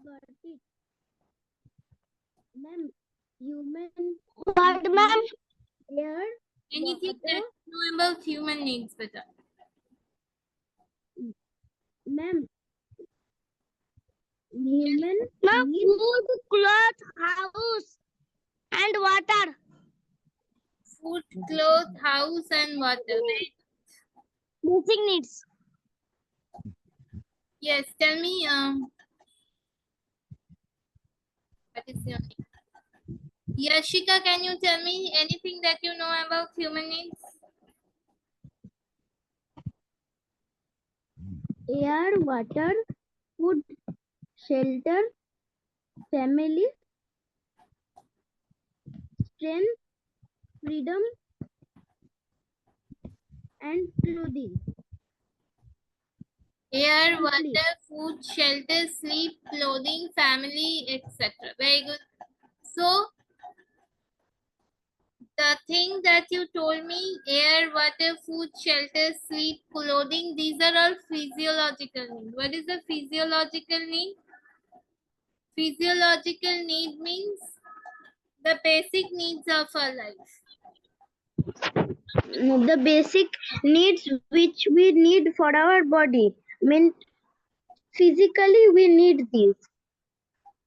got it. Ma'am, human What, ma'am? air, Anything water. that you know about human needs, beta? Ma'am, human Ma'am, need food, clothes, house, and water. Food, clothes, house, and water, right? Basic needs. Yes, tell me, what is your name? Yashika, can you tell me anything that you know about human needs? air, water, food, shelter, family, strength, freedom, and clothing. Air, Complete. water, food, shelter, sleep, clothing, family, etc. Very good. So, the thing that you told me, air, water, food, shelter, sleep, clothing, these are all physiological needs. What is a physiological need? Physiological need means the basic needs of our life. The basic needs which we need for our body. Mean physically we need these.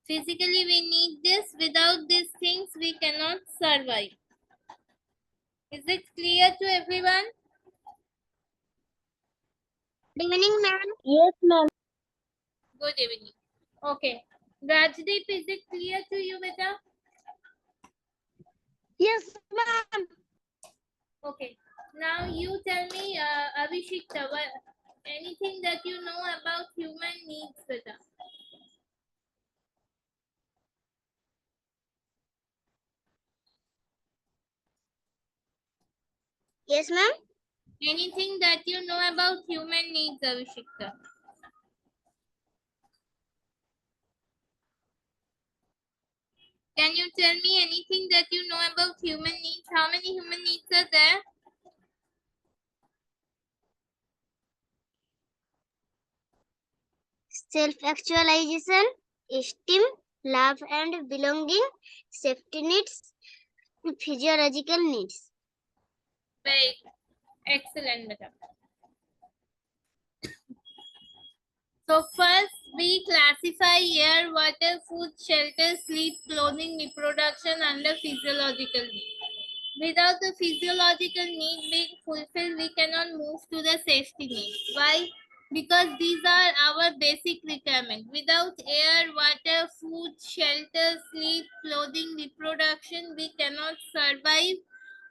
Physically, we need this. Without these things, we cannot survive. Is it clear to everyone? Good evening, ma'am. Yes, ma'am. Good evening. Okay. Rajdeep, is it clear to you, beta? Yes, ma'am. Okay. Now you tell me, Abhishekta, anything that you know about human needs, beta? Yes, ma'am. Anything that you know about human needs, Abhishekta? Can you tell me anything that you know about human needs? How many human needs are there? Self-actualization, esteem, love and belonging, safety needs, physiological needs. Very good. Excellent, beta. So first we classify air, water, food, shelter, sleep, clothing, reproduction under physiological need. Without the physiological need being fulfilled, we cannot move to the safety need. Why? Because these are our basic requirements. Without air, water, food, shelter, sleep, clothing, reproduction, we cannot survive,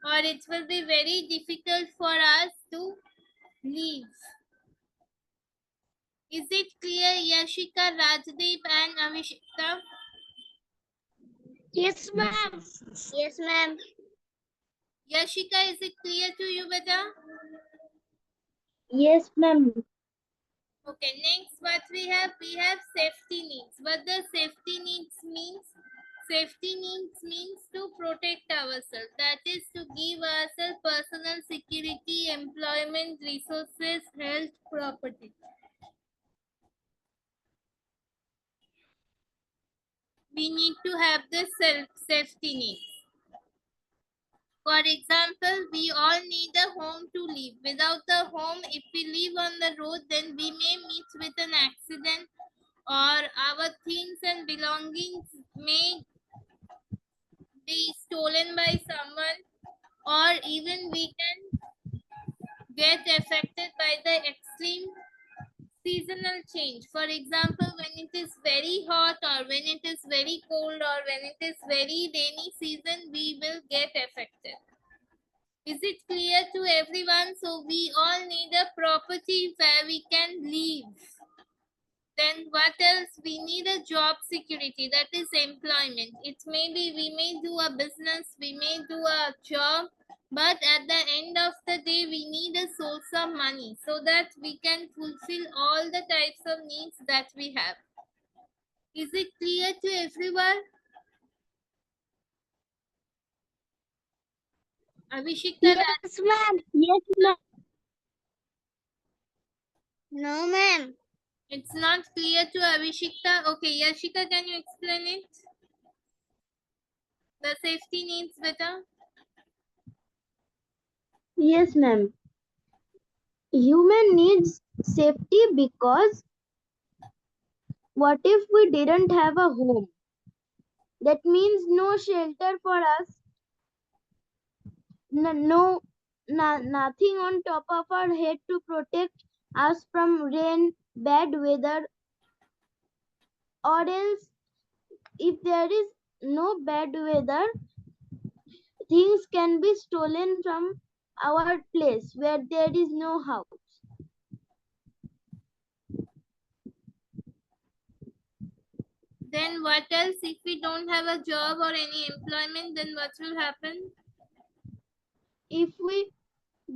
or it will be very difficult for us to live. Is it clear, Yashika, Rajdeep, and Avishita? Yes, ma'am. Yes, ma'am. Yashika, is it clear to you, beta? Yes, ma'am. Okay, next what we have safety needs. What the safety needs means? Safety needs means to protect ourselves. That is to give ourselves personal security, employment, resources, health, property. We need to have the safety needs. For example, we all need a home to live. Without a home, if we live on the road, then we may meet with an accident, or our things and belongings may be stolen by someone, or even we can get affected by the extreme seasonal change. For example, when it is very hot, or when it is very cold, or when it is very rainy season, we will get affected. Is it clear to everyone? So we all need a property where we can live. Then what else? We need a job security, that is employment. It may be we may do a business, we may do a job, but at the end of the day, we need a source of money so that we can fulfill all the types of needs that we have. Is it clear to everyone? Abhishekta, Yes, ma'am. Yes, ma'am. No, ma'am. It's not clear to Avishikta. Okay, Yashika, can you explain it? The safety needs better. Yes, ma'am. Human needs safety because what if we didn't have a home? That means no shelter for us, nothing on top of our head to protect us from rain, bad weather, or else if there is no bad weather, things can be stolen from our place where there is no house. Then what else? If we don't have a job or any employment, then what will happen? If we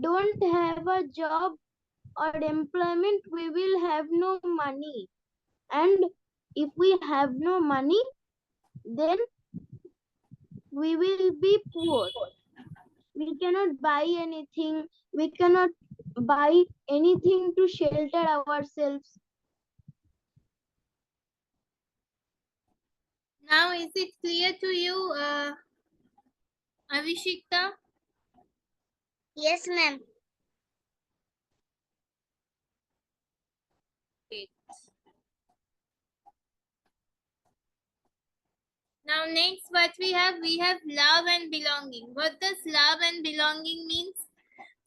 don't have a job or employment, we will have no money. And if we have no money, then we will be poor. We cannot buy anything. We cannot buy anything to shelter ourselves. Now, is it clear to you, Avishikta? Yes, ma'am. Okay. Now, next, what we have love and belonging. What does love and belonging means?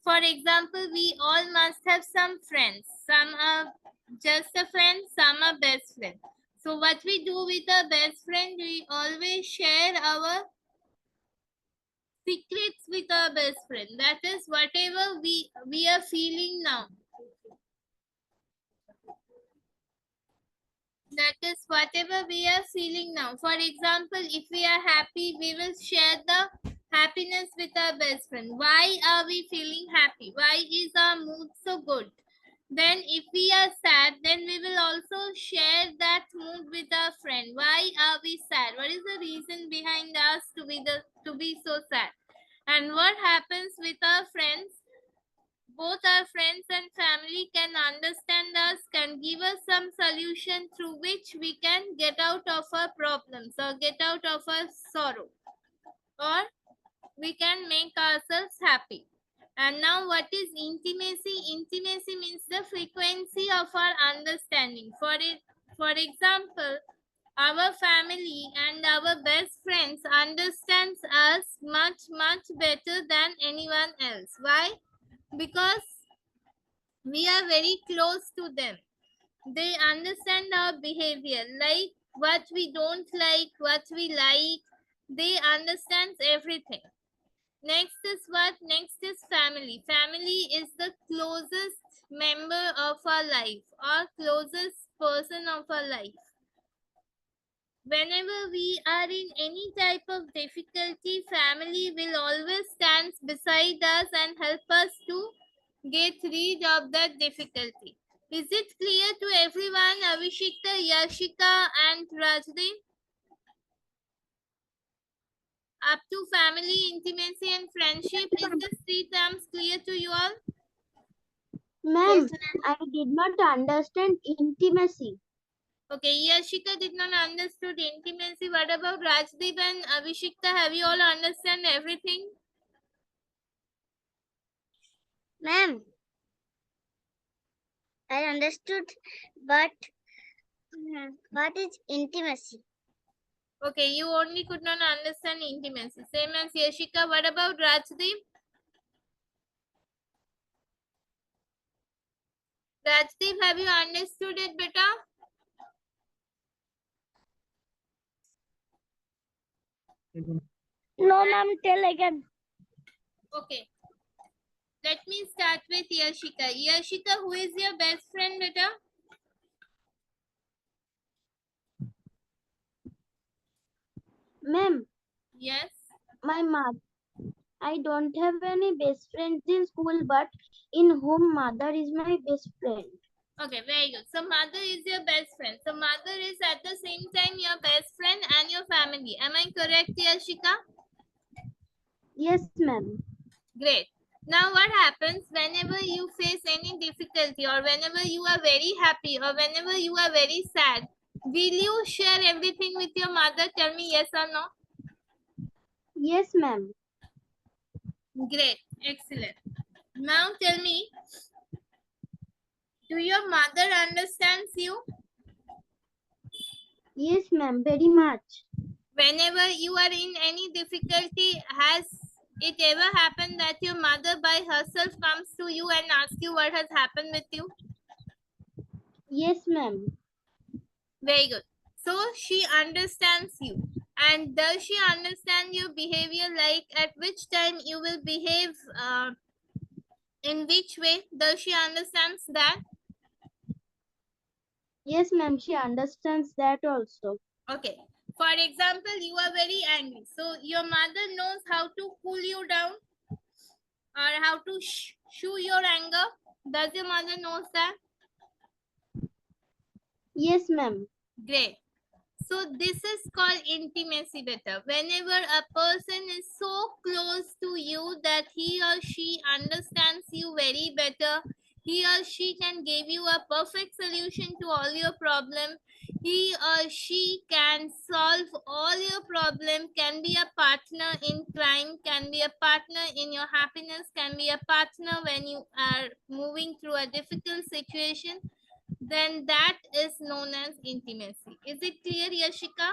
For example, we all must have some friends. Some are just a friend, some are best friend. So what we do with a best friend, we always share our secrets with our best friend. That is whatever we are feeling now. That is whatever we are feeling now. For example, if we are happy, we will share the happiness with our best friend. Why are we feeling happy? Why is our mood so good? Then if we are sad, then we will also share that mood with our friend. Why are we sad? What is the reason behind us to be so sad? And what happens with our friends? Both our friends and family can understand us, can give us some solution through which we can get out of our problems or get out of our sorrow, or we can make ourselves happy. And now, what is intimacy? Intimacy means the frequency of our understanding. For example, our family and our best friends understands us much better than anyone else. Why? Because we are very close to them. They understand our behavior, like what we don't like, what we like. They understand everything. Next is what? Next is family. Family is the closest member of our life or closest person of our life. Whenever we are in any type of difficulty, family will always stand beside us and help us to get rid of that difficulty. Is it clear to everyone, Avishikta, Yashika, and Rajdeep? Up to family, intimacy, and friendship, is this three terms clear to you all? Ma'am, Yes, ma'am. I did not understand intimacy. Okay, Yashika did not understood intimacy. What about Rajdeep and Avishikta? Have you all understand everything? Ma'am, I understood, but what is intimacy? Okay, you only could not understand intimacy. Same as Yashika. What about Rajdeep? Rajdeep, have you understood it better? No, ma'am, tell again. Okay. Let me start with Yashika. Yashika, who is your best friend, beta? Ma'am, Yes. my mother. I don't have any best friends in school, but in home, mother is my best friend. Okay, very good. So mother is your best friend. So mother is at the same time your best friend and your family. Am I correct, Yashika? Yes, ma'am. Great. Now what happens whenever you face any difficulty, or whenever you are very happy, or whenever you are very sad? Will you share everything with your mother? Tell me yes or no. Yes, ma'am. Great, excellent. Now tell me, do your mother understands you? Yes, ma'am. Very much. Whenever you are in any difficulty, has it ever happened that your mother by herself comes to you and asks you what has happened with you? Yes, ma'am. Very good. So she understands you. And does she understand your behavior, like at which time you will behave in which way? Does she understands that? Yes, ma'am. She understands that also. Okay. For example, you are very angry. So your mother knows how to cool you down, or how to show your anger. Does your mother knows that? Yes, ma'am. Great. So this is called intimacy better. Whenever a person is so close to you that he or she understands you very better, he or she can give you a perfect solution to all your problem. He or she can solve all your problem, can be a partner in crime, can be a partner in your happiness, can be a partner when you are moving through a difficult situation. Then that is known as intimacy. Is it clear, Yashika?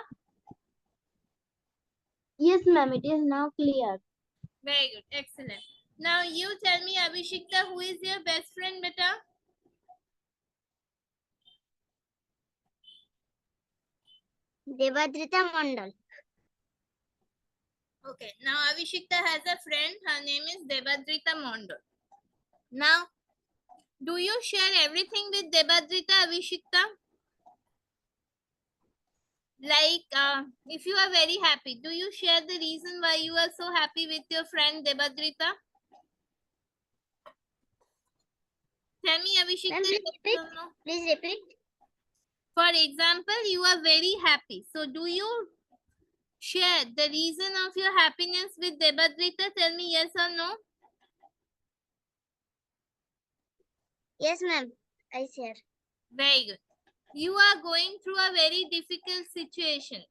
Yes, ma'am. It is now clear. Very good. Excellent. Now you tell me, Abhishekta, who is your best friend, beta? Devadrita Mandal. Okay. Now Abhishekta has a friend. Her name is Debadrita Mondal. Now, do you share everything with Debadrita, Abhishekta? Like, if you are very happy, do you share the reason why you are so happy with your friend Debadrita? Tell me, Ma'am, Abhishekta. please Yes repeat. or no? Please repeat. For example, you are very happy. So, do you share the reason of your happiness with Debadrita? Tell me yes or no. Yes, ma'am. I share. Very good. You are going through a very difficult situation.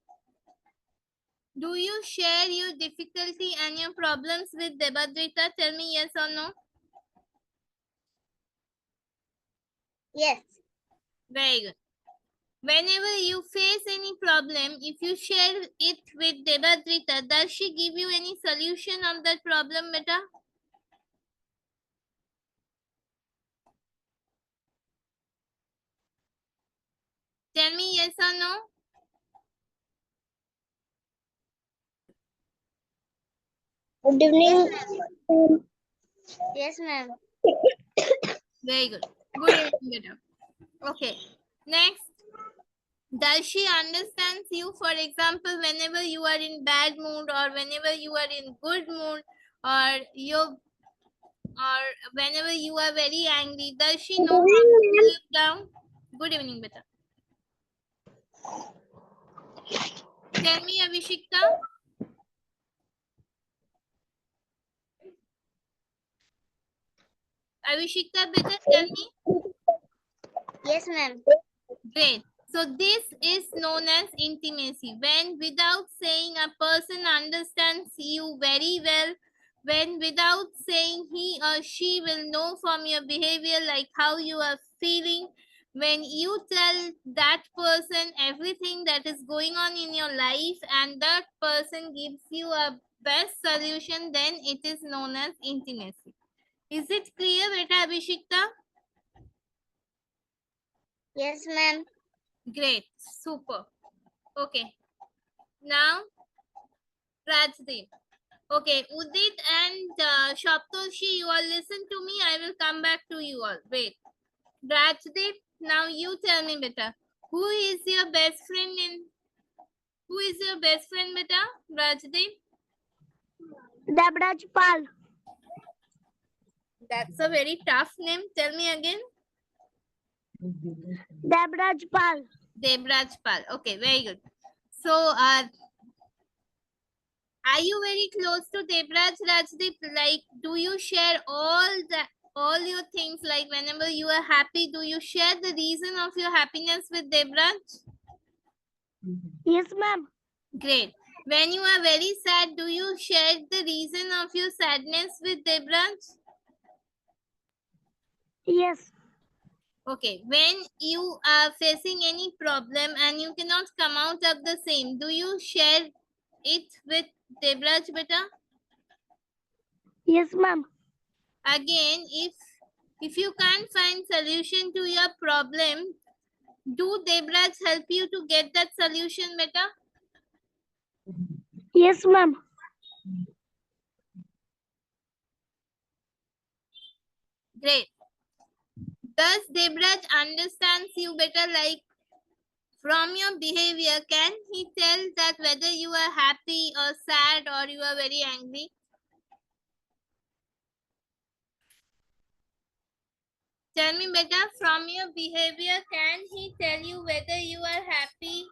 Do you share your difficulty and your problems with Debadrita? Tell me yes or no. Yes. Very good. Whenever you face any problem, if you share it with Debadrita, does she give you any solution of that problem, beta? Tell me yes or no. Good Yes, evening. ma'am. Yes, ma'am. Very good. Good evening, beta. Okay. Next. Does she understands you? For example, whenever you are in bad mood, or whenever you are in good mood, or whenever you are very angry, does she know how to cool you down? Good evening, beta. Tell me, Abhishekta. Abhishekta, beta, tell me. Yes, ma'am. Great. So this is known as intimacy. When without saying a person understands you very well, when without saying he or she will know from your behavior like how you are feeling, when you tell that person everything that is going on in your life and that person gives you a best solution, then it is known as intimacy. Is it clear, Beta Abhishekta? Yes, ma'am. Great. Super. Okay. Now, Rajdeep. Okay, Udit and Shaptoshi, you all listen to me. I will come back to you all. Wait. Rajdeep, now you tell me, beta. Who is your best friend Who is your best friend, beta? Rajdeep? Debraj Pal. That's a very tough name. Tell me again. Debraj Pal. Debraj Pal. Okay, very good. So, Are you very close to Debraj, Rajdeep? Like, do you share all your things? Like, whenever you are happy, do you share the reason of your happiness with Debraj? Yes, ma'am. Great. When you are very sad, do you share the reason of your sadness with Debraj? Yes. Okay. When you are facing any problem and you cannot come out of the same, do you share it with Debraj, beta? Yes, ma'am. Again, if you can't find solution to your problem, do Debraj help you to get that solution, beta? Yes, ma'am. Great. Does Debraj understands you better? Like, from your behavior, can he tell that whether you are happy or sad or you are very angry? Tell me better, from your behavior, can he tell you whether you are happy,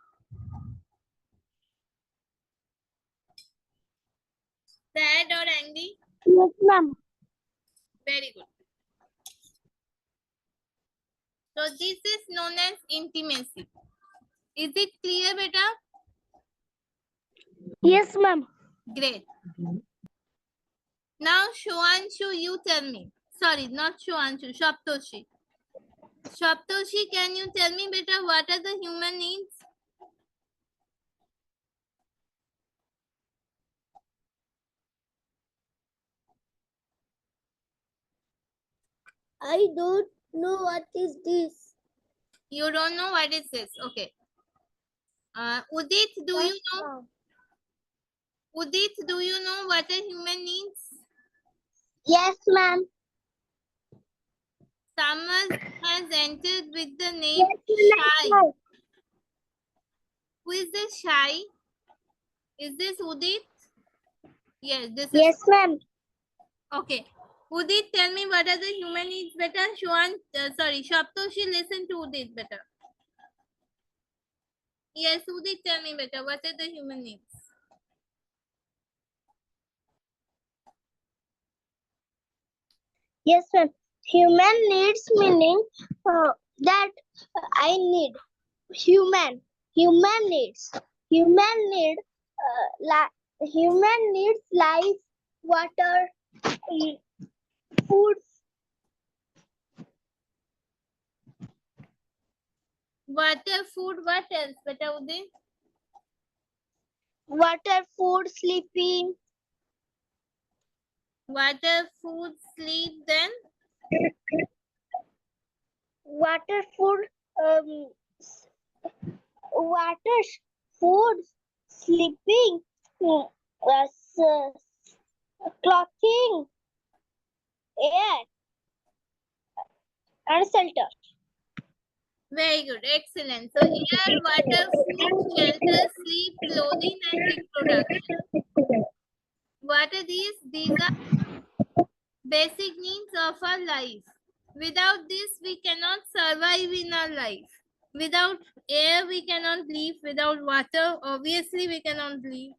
sad or angry? Yes, ma'am. Very good. So this is known as intimacy. Is it clear, beta? Yes, ma'am. Great. Now, Shuanshu, you tell me. Sorry, not Shuanshu, Shaptoshi. Shaptoshi, can you tell me better what are the human needs? I don't know what is this. You don't know what is this? Okay. Udit, do you know? Udit, do you know what are human needs? Yes, ma'am. Someone has entered with the name Yes, Shy. ma'am. Who is this Shy? Is this Udit? Yes, this is. Yes, ma'am. Okay. Udit, tell me what are the human needs better? Shaptoshi, listen to Udit better. Yes, Udit, tell me better. What are the human needs? Yes, ma'am. Human needs meaning that I need. Human needs. Human need. Human needs life, water, food. Water, food, what else better, Udit? Water, food, sleeping. Water, food, sleep, then Water, food, um, water, food, sleeping, clothing, air, and shelter. very good, excellent. So air, water, food, shelter, sleep, clothing, and reproduction. What are these? These are basic needs of our life. Without this, we cannot survive in our life. Without air, we cannot live. Without water, obviously, we cannot live.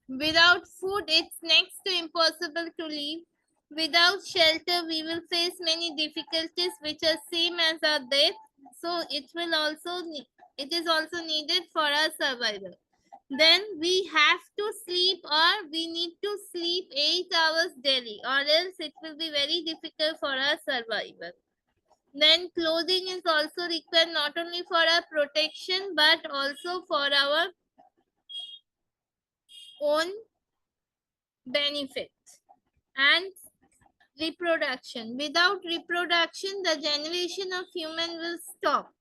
Without food, it's next to impossible to live. Without shelter, we will face many difficulties which are same as our death. So it is also needed for our survival. Then we have to sleep, or we need to sleep 8 hours daily, or else it will be very difficult for our survival. Then clothing is also required not only for our protection but also for our own benefit. And reproduction. Without reproduction, the generation of human will stop.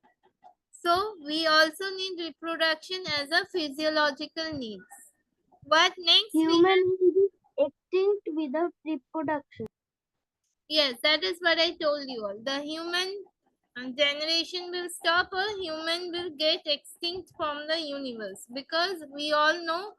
So we also need reproduction as a physiological needs. What next? Human is extinct without reproduction. Yes, that is what I told you all. The human generation will stop, or human will get extinct from the universe, because we all know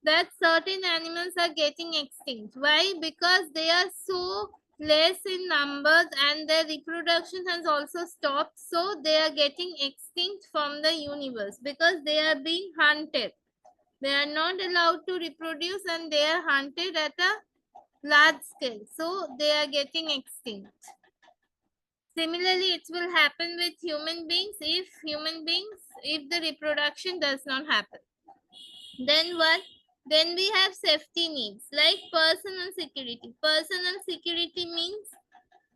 that certain animals are getting extinct. Why? Because they are so less in numbers and their reproduction has also stopped. So they are getting extinct from the universe because they are being hunted. They are not allowed to reproduce and they are hunted at a large scale. So they are getting extinct. Similarly, it will happen with human beings if the reproduction does not happen. Then what? Then we have safety needs like personal security. Personal security means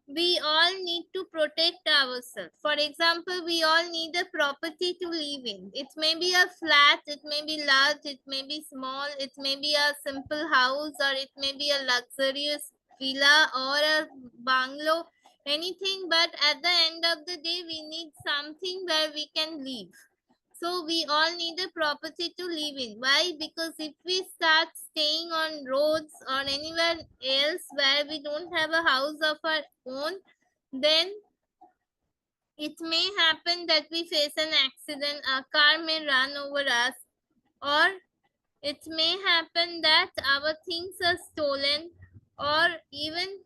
we all need to protect ourselves. For example, we all need a property to live in. It may be a flat, it may be large, it may be small, it may be a simple house, or it may be a luxurious villa or a bungalow, anything. But at the end of the day, we need something where we can live. So we all need a property to live in. Why? Because if we start staying on roads or anywhere else where we don't have a house of our own, then it may happen that we face an accident, a car may run over us, or it may happen that our things are stolen, or even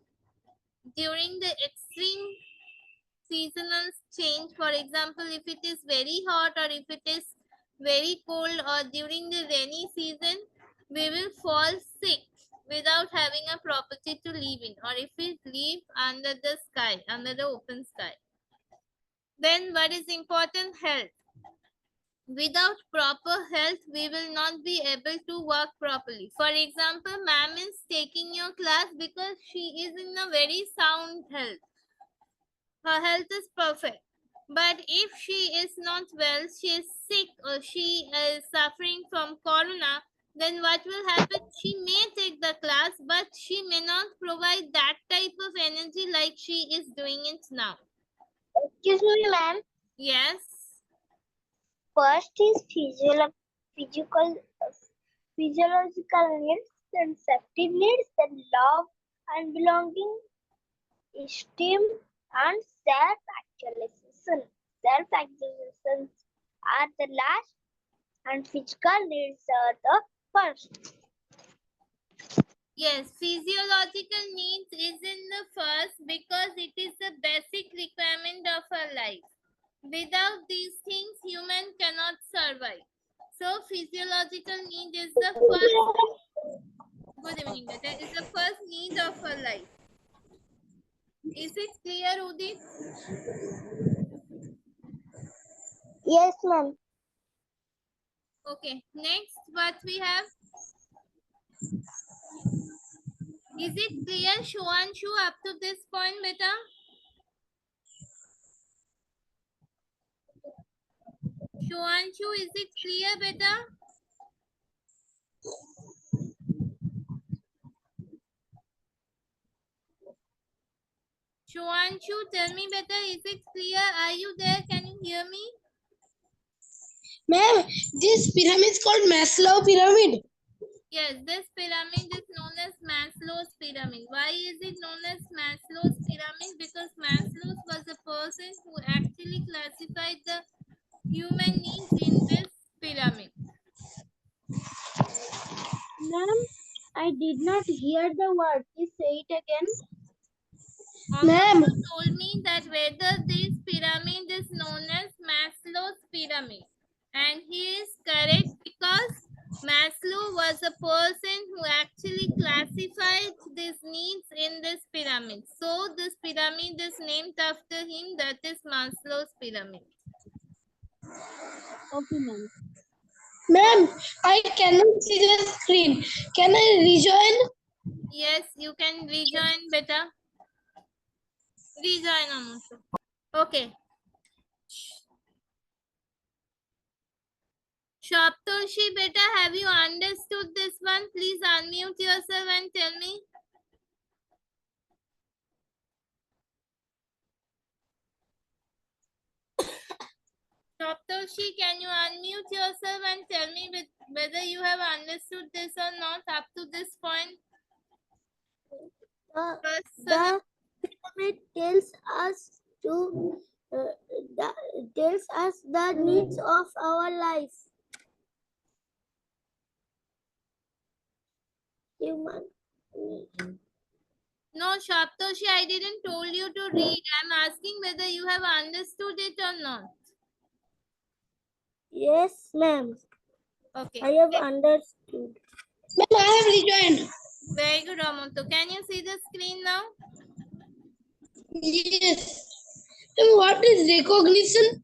during the extreme seasonal change. For example, if it is very hot or if it is very cold, or during the rainy season, we will fall sick without having a property to live in, or if we live under the sky, under the open sky. Then what is important? Health. Without proper health, we will not be able to work properly. For example, ma'am is taking your class because she is in a very sound health. Her health is perfect. But if she is not well, she is sick, or she is suffering from corona, then what will happen? She may take the class, but she may not provide that type of energy like she is doing it now. Excuse me, ma'am. Yes. First is physiological needs, then safety needs, then love and belonging, esteem, and self-actualization. Self-actualization are the last, and physical needs are the first. Yes, physiological needs is in the first because it is the basic requirement of our life. Without these things, human cannot survive. So physiological need is the first. Good evening, beta. Is the first need of our life. Is it clear, Udit? Yes, ma'am. Okay. Next, what we have? Is it clear, Shuanshu, up to this point, beta? Shuanshu, is it clear, beta? Shuanshu, tell me, beta, is it clear? Are you there? Can you hear me? Ma'am, this pyramid is called Maslow pyramid. Yes, this pyramid is known as Maslow's pyramid. Why is it known as Maslow's pyramid? Because Maslow was a person who actually classified the human needs in this pyramid. Ma'am, I did not hear the word. Please say it again. Ma'am, Amoto told me that whether this pyramid is known as Maslow's pyramid. And he is correct because Maslow was a person who actually classified these needs in this pyramid. So this pyramid is named after him, that is Maslow's pyramid. Okay, ma'am. ma'am, I cannot see the screen. Can I rejoin? Yes, you can rejoin better. Rejoin Amoto. Okay. Shaptoshi, beta, have you understood this one? Please unmute yourself and tell me. Shaptoshi, can you unmute yourself and tell me whether you have understood this or not up to this point? The pyramid tells us the needs of our life. Human need. No, Shaptoshi, I didn't told you to read. I'm asking whether you have understood it or not. Yes, ma'am. Okay. I have understood. Ma'am, I have rejoined. Very good, Ramonto. Can you see the screen now? Yes. Ma'am, what is recognition?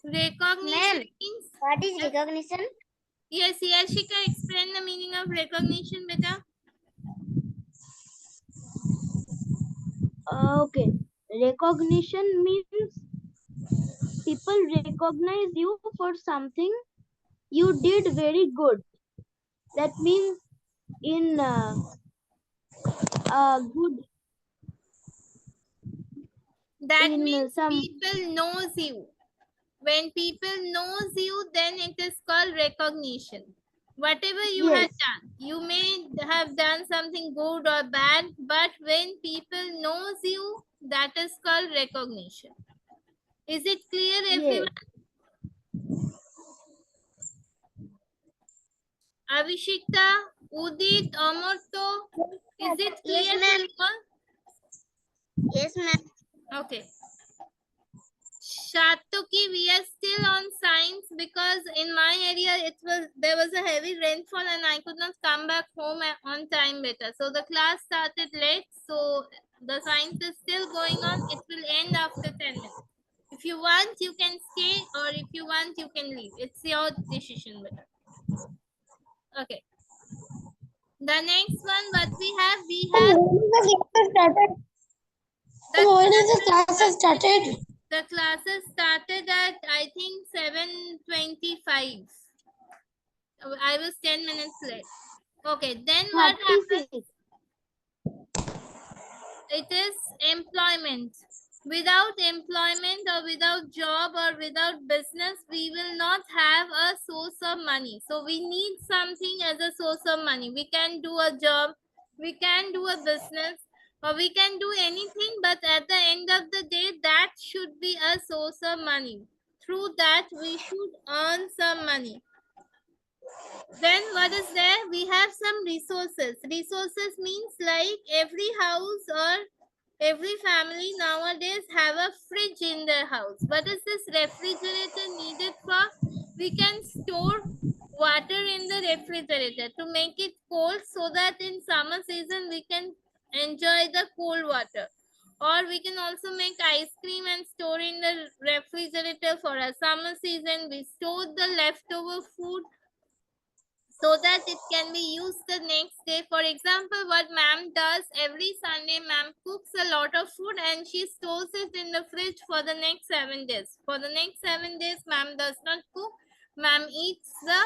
Recognition Ma'am, means. what is recognition? Yes, Yashika, explain the meaning of recognition, beta. Okay. Recognition means people recognize you for something you did very good. That means in good That in means some people knows you. When people knows you, then it is called recognition. Whatever you yes, have done, you may have done something good or bad, but when people knows you, that is called recognition. Is it clear, yes, everyone? Avishikta, Udit, Amorto, is it Yes, clear to ma'am. you all? Yes, ma'am. Okay. Shatuki, we are still on science because in my area there was a heavy rainfall and I could not come back home on time better. So the class started late. So the science is still going on. It will end after 10 minutes. If you want, you can stay, or if you want, you can leave. It's your decision better. Okay. The next one, what we have Ma'am, when is the class started? the Ma'am, when is the class started? the classes started at I think 7:25. I was 10 minutes late. Okay, then what happens? 36. It is employment. Without employment or without job or without business, we will not have a source of money. So we need something as a source of money. We can do a job, we can do a business, or we can do anything, but at the end of the day, that should be a source of money. Through that, we should earn some money. Then what is there? We have some resources. Resources means like every house or every family nowadays have a fridge in their house. What is this refrigerator needed for? We can store water in the refrigerator to make it cold so that in summer season we can enjoy the cold water. Or we can also make ice cream and store in the refrigerator for a summer season. We store the leftover food so that it can be used the next day. For example, what ma'am does every Sunday, ma'am cooks a lot of food and she stores it in the fridge for the next 7 days. For the next 7 days, ma'am does not cook. Ma'am eats the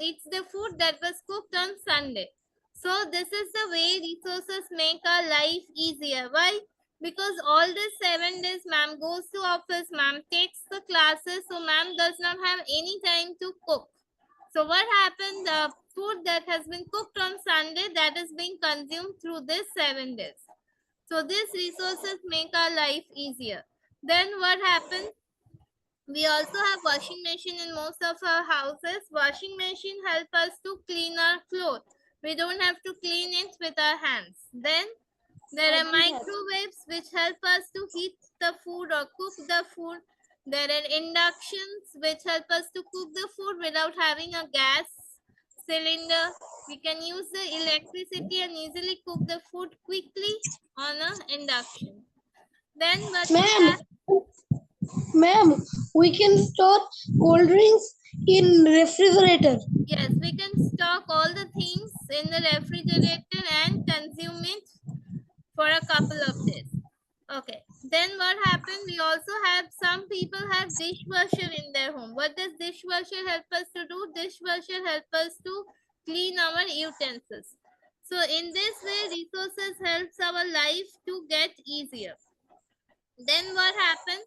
eats the food that was cooked on Sunday. So this is the way resources make our life easier. Why? Because all the 7 days ma'am goes to office, ma'am takes the classes, so ma'am does not have any time to cook. So what happened? The food that has been cooked on Sunday, that is being consumed through this 7 days. So these resources make our life easier. Then what happens? We also have washing machine in most of our houses. Washing machine help us to clean our clothes. We don't have to clean it with our hands. Then there I are don't have. microwaves which help us to heat the food or cook the food. There are inductions which help us to cook the food without having a gas cylinder. We can use the electricity and easily cook the food quickly on an induction. Then what we Ma'am, have, ma'am, we can store cold drinks in refrigerator. yes, we can stock all the things in the refrigerator and consume it for a couple of days. Okay. Then what happened? We also have some people have dishwasher in their home. What does dishwasher help us to do? Dishwasher help us to clean our utensils. So in this way, resources helps our life to get easier. Then what happened?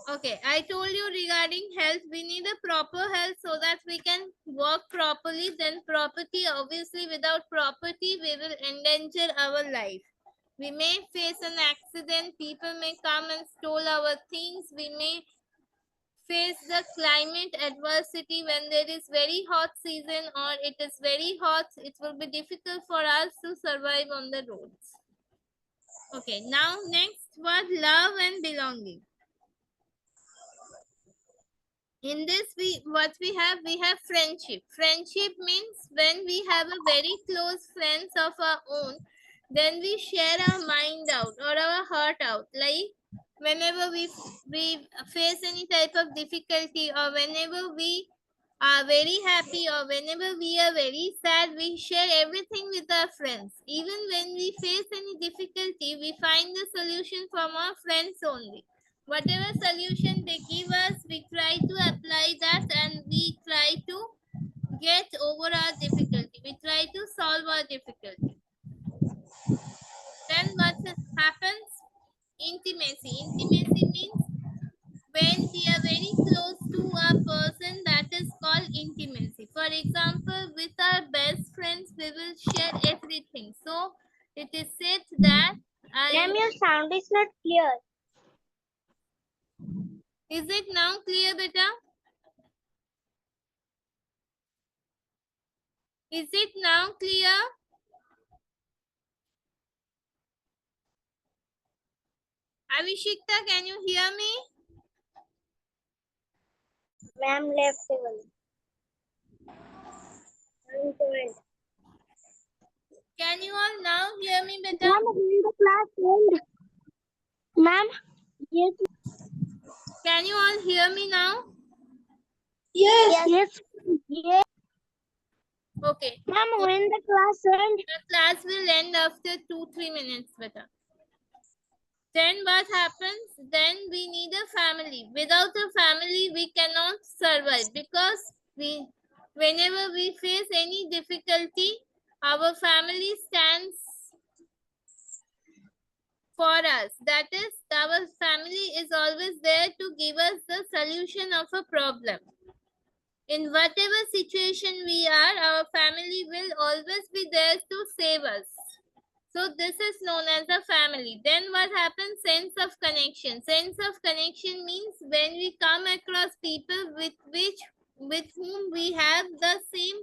Okay, I told you regarding health, we need a proper health so that we can work properly. Then property, obviously without property, we will endanger our life. We may face an accident, people may come and steal our things. We may face the climate adversity when there is very hot season or it is very hot. It will be difficult for us to survive on the roads. Okay, now next word, love and belonging. In this, we have friendship. Friendship means when we have a very close friends of our own, then we share our mind out or our heart out. Like whenever we face any type of difficulty, or whenever we are very happy, or whenever we are very sad, we share everything with our friends. Even when we face any difficulty, we find the solution from our friends only. Whatever solution they give us, we try to apply that, and we try to get over our difficulty. We try to solve our difficulty. Then what happens? Intimacy. Intimacy means when we are very close to a person, that is called intimacy. For example, with our best friends, we will share everything. So it is said that Ma'am, I. your sound is not clear. Is it now clear, beta? Is it now clear? Avishikta, can you hear me? Ma'am, left table. Can you all now hear me better? Ma'am, when the class end. Ma'am, yes, Can you all hear me now? Yes. yes, yes. Okay. Ma'am, when the class end. The class will end after 2-3 minutes better. Then what happens? Then we need a family. Without a family, we cannot survive, because whenever we face any difficulty, our family stands for us. That is, our family is always there to give us the solution of a problem. In whatever situation we are, our family will always be there to save us. So this is known as a family. Then what happens? Sense of connection. Sense of connection means when we come across people with whom we have the same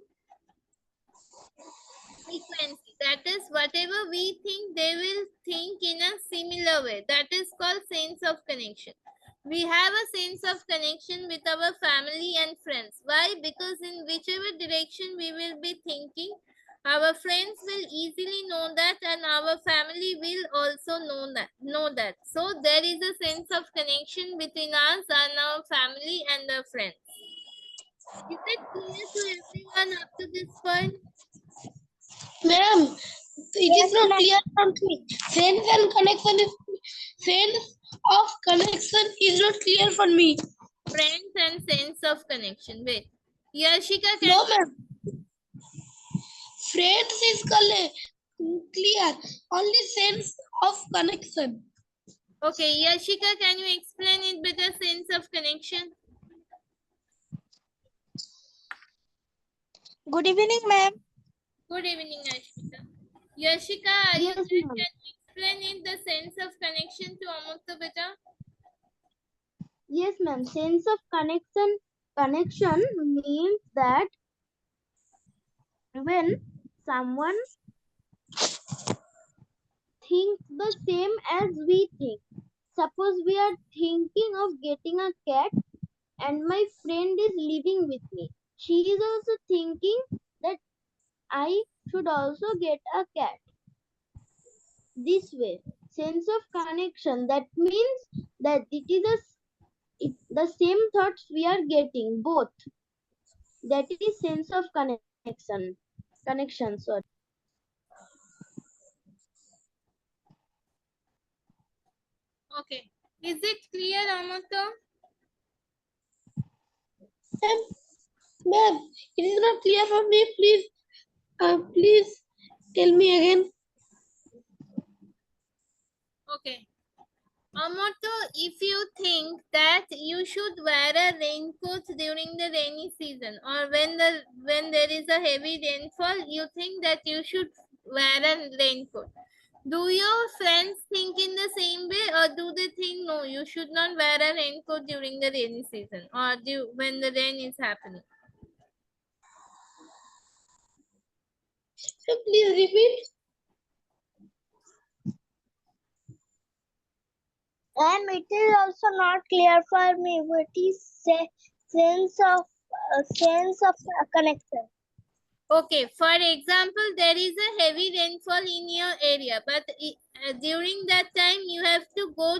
frequency. That is, whatever we think, they will think in a similar way. That is called sense of connection. We have a sense of connection with our family and friends. Why? Because in whichever direction we will be thinking, our friends will easily know that, and our family will also know that. So there is a sense of connection between us and our family and our friends. Is it clear to everyone up to this point? Ma'am, it is not clear from me. Sense of connection is not clear for me. Friends and sense of connection. Wait. Yashika, can No, ma'am. Friends is clear. Only sense of connection. Okay, Yashika, can you explain it better? Sense of connection. Good evening, ma'am. Good evening, Yashika. Yashika, are you Yes, there? ma'am. Can you explain it the sense of connection to Amukta beta? Yes, ma'am. Sense of connection means that when someone thinks the same as we think. Suppose we are thinking of getting a cat and my friend is living with me. She is also thinking that I should also get a cat. This way, sense of connection, that means that it is the same thoughts we are getting, both. That is sense of connection, sorry. Okay. Is it clear, Amukta? Ma'am, it is not clear for me. Please tell me again. Okay. Amoto, if you think that you should wear a raincoat during the rainy season, or when there is a heavy rainfall, you think that you should wear a raincoat. Do your friends think in the same way, or do they think no, you should not wear a raincoat during the rainy season, or when the rain is happening? So please repeat. And it is also not clear for me what is sense of connection. Okay, for example, there is a heavy rainfall in your area, but during that time you have to go